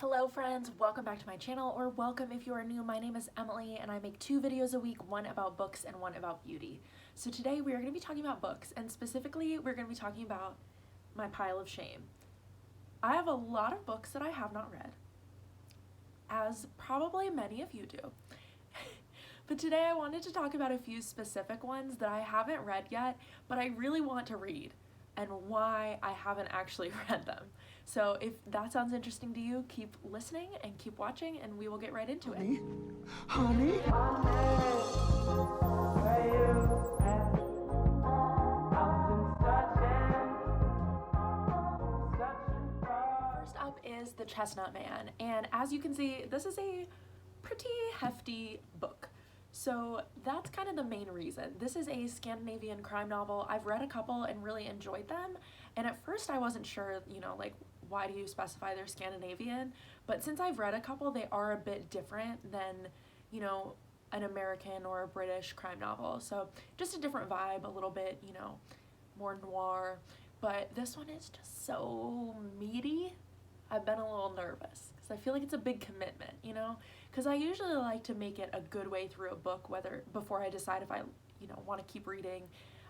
Hello friends, welcome back to my channel, or welcome if you are new. My name is Emily and I make 2 videos a week, one about books and one about beauty. So today we are going to be talking about books, and specifically we're going to be talking about my pile of shame. I have a lot of books that I have not read, as probably many of you do. But today I wanted to talk about a few specific ones that I haven't read yet, but I really want to read, and why I haven't actually read them. So if that sounds interesting to you, keep listening and keep watching, and we will get right into it. Honey? First up is The Chestnut Man, and as you can see, this is a pretty hefty book. So that's kind of the main reason. This is a Scandinavian crime novel. I've read a couple and really enjoyed them, and at first I wasn't sure, like, why do you specify they're Scandinavian? But since I've read a couple, they are a bit different than, an American or a British crime novel. So just a different vibe, a little bit, more noir. But this one is just so meaty. I've been a little nervous because I feel like it's a big commitment, because I usually like to make it a good way through a book, before I decide if I, want to keep reading.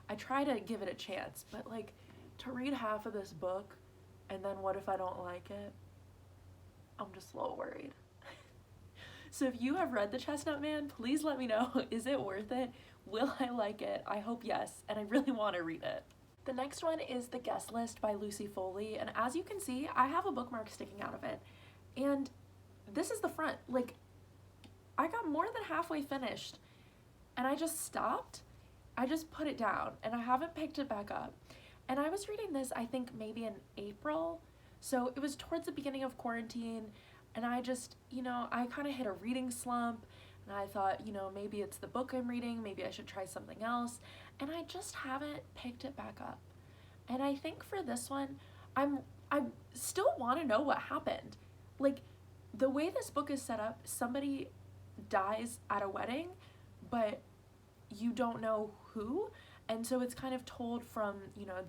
I try to give it a chance, but like, to read half of this book and then what if I don't like it? I'm just a little worried. So if you have read The Chestnut Man, please let me know. Is it worth it? Will I like it? I hope yes, and I really want to read it. The next one is The Guest List by Lucy Foley, and as you can see, I have a bookmark sticking out of it. And this is the front. Like, I got more than halfway finished, and I just stopped. I just put it down, and I haven't picked it back up. And I was reading this, I think, maybe in April, so it was towards the beginning of quarantine, and I just, I kind of hit a reading slump, and I thought, maybe it's the book I'm reading, maybe I should try something else, and I just haven't picked it back up. And I think for this one, I still want to know what happened. Like, the way this book is set up, somebody dies at a wedding, but you don't know who. And so it's kind of told from,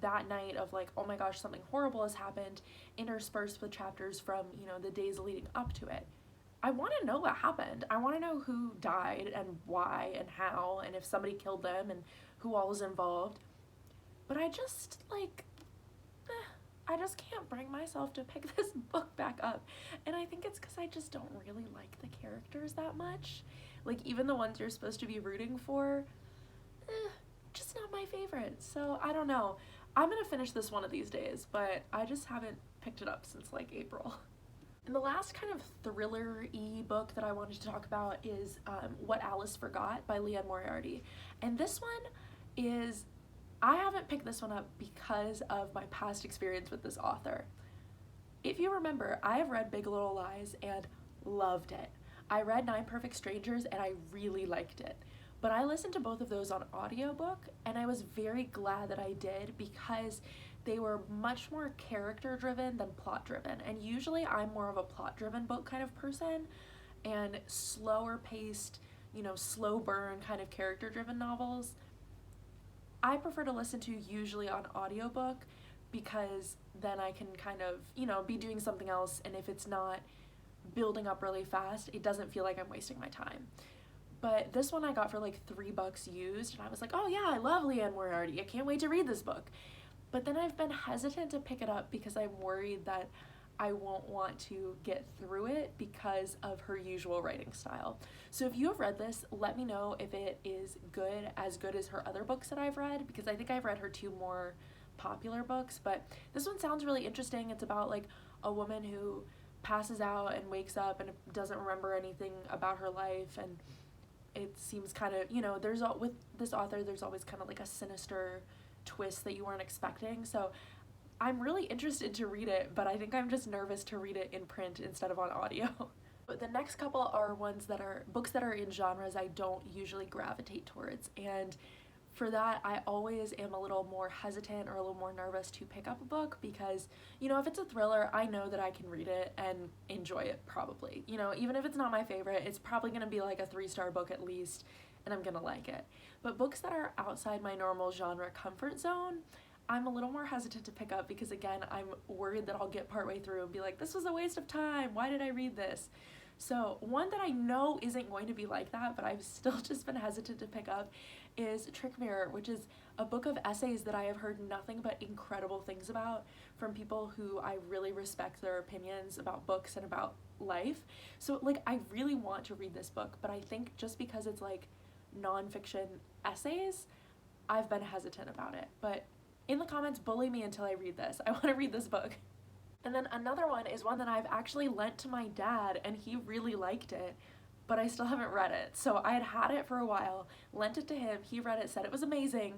that night of like, oh my gosh, something horrible has happened, interspersed with chapters from, the days leading up to it. I want to know what happened. I want to know who died and why and how, and if somebody killed them and who all was involved. But I just, I just can't bring myself to pick this book back up. And I think it's because I just don't really like the characters that much. Like, even the ones you're supposed to be rooting for, just not my favorite. So I don't know. I'm gonna finish this one of these days, but I just haven't picked it up since like April. And the last kind of thriller-y book that I wanted to talk about is What Alice Forgot by Liane Moriarty. And this one is, I haven't picked this one up because of my past experience with this author. If you remember, I have read Big Little Lies and loved it. I read 9 Perfect Strangers and I really liked it. But I listened to both of those on audiobook, and I was very glad that I did because they were much more character driven than plot driven. And usually I'm more of a plot driven book kind of person, and slower paced, slow burn kind of character driven novels I prefer to listen to usually on audiobook, because then I can kind of, be doing something else, and if it's not building up really fast, it doesn't feel like I'm wasting my time. But this one I got for like $3 used, and I was like, oh yeah, I love Liane Moriarty, I can't wait to read this book. But then I've been hesitant to pick it up because I'm worried that I won't want to get through it because of her usual writing style. So if you have read this, let me know if it is as good as her other books that I've read, because I think I've read her 2 more popular books, but this one sounds really interesting. It's about like a woman who passes out and wakes up and doesn't remember anything about her life, and it seems kind of, with this author, there's always kind of like a sinister twist that you weren't expecting. So I'm really interested to read it, but I think I'm just nervous to read it in print instead of on audio. But the next couple are books that are in genres I don't usually gravitate towards, and for that I always am a little more hesitant or a little more nervous to pick up a book because, if it's a thriller, I know that I can read it and enjoy it probably. Even if it's not my favorite, it's probably gonna be like a 3-star book at least, and I'm gonna like it. But books that are outside my normal genre comfort zone, I'm a little more hesitant to pick up because, again, I'm worried that I'll get partway through and be like, this was a waste of time, why did I read this? So one that I know isn't going to be like that, but I've still just been hesitant to pick up, is Trick Mirror, which is a book of essays that I have heard nothing but incredible things about from people who I really respect their opinions about books and about life. So like, I really want to read this book, but I think just because it's like nonfiction essays, I've been hesitant about it. But in the comments, bully me until I read this. I want to read this book. And then another one is one that I've actually lent to my dad, and he really liked it, but I still haven't read it. So I had it for a while, lent it to him, he read it, said it was amazing,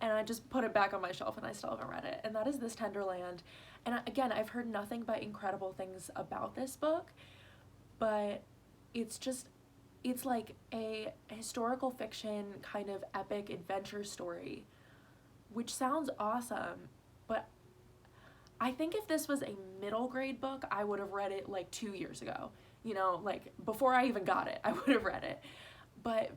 and I just put it back on my shelf and I still haven't read it. And that is this Tenderland. And again, I've heard nothing but incredible things about this book, but it's like a historical fiction kind of epic adventure story, which sounds awesome, but I think if this was a middle grade book, I would have read it like 2 years ago, you know, like before I even got it, I would have read it. But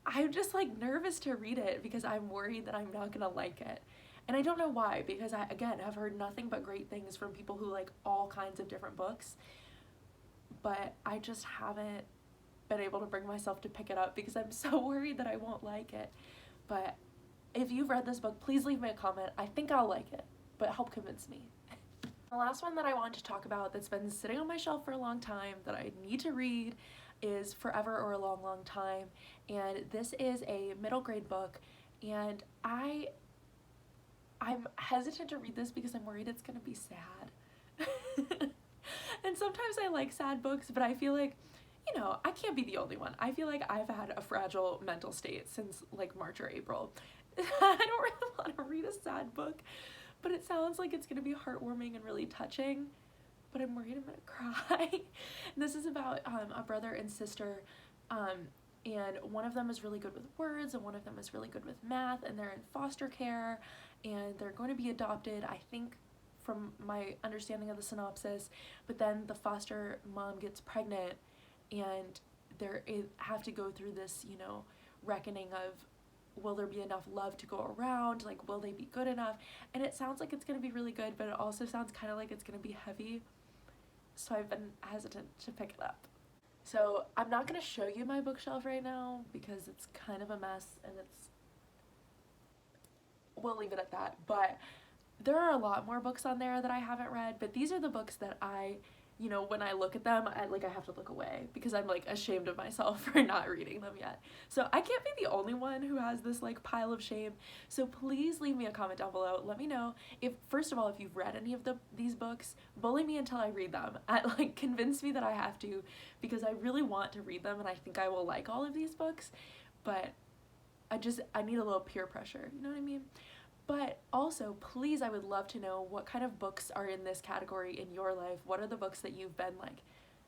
I'm just like nervous to read it because I'm worried that I'm not gonna like it. And I don't know why, because I, again, have heard nothing but great things from people who like all kinds of different books, but I just haven't been able to bring myself to pick it up because I'm so worried that I won't like it. But if you've read this book, please leave me a comment. I think I'll like it, but help convince me. The last one that I want to talk about that's been sitting on my shelf for a long time that I need to read is Forever or a Long, Long Time. And this is a middle grade book, and I'm hesitant to read this because I'm worried it's gonna be sad. And sometimes I like sad books, but I feel like, you know, I can't be the only one. I feel like I've had a fragile mental state since like March or April. I don't really want to read a sad book, but it sounds like it's gonna be heartwarming and really touching, but I'm worried I'm gonna cry. And this is about a brother and sister, and one of them is really good with words and one of them is really good with math, and they're in foster care and they're going to be adopted, I think, from my understanding of the synopsis. But then the foster mom gets pregnant and they have to go through this, you know, reckoning of, will there be enough love to go around? Like, will they be good enough? And it sounds like it's gonna be really good, but it also sounds kind of like it's gonna be heavy. So I've been hesitant to pick it up. So I'm not gonna show you my bookshelf right now because it's kind of a mess, and we'll leave it at that. But there are a lot more books on there that I haven't read, but these are the books that I, you know, when I look at them, I have to look away because I'm like ashamed of myself for not reading them yet. So I can't be the only one who has this like pile of shame. So please leave me a comment down below. Let me know if, first of all, if you've read any of these books. Bully me until I read them. Like, convince me that I have to, because I really want to read them and I think I will like all of these books, but I need a little peer pressure, you know what I mean? But also, please, I would love to know what kind of books are in this category in your life. What are the books that you've been like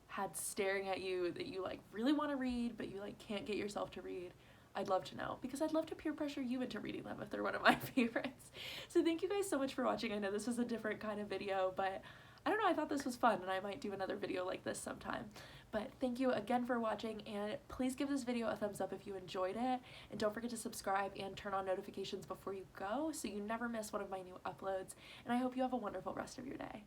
had staring at you that you like really want to read but you like can't get yourself to read? I'd love to know, because I'd love to peer pressure you into reading them if they're one of my favorites. So thank you guys so much for watching. I know this was a different kind of video, but I don't know, I thought this was fun and I might do another video like this sometime. But thank you again for watching, and please give this video a thumbs up if you enjoyed it, and don't forget to subscribe and turn on notifications before you go so you never miss one of my new uploads, and I hope you have a wonderful rest of your day.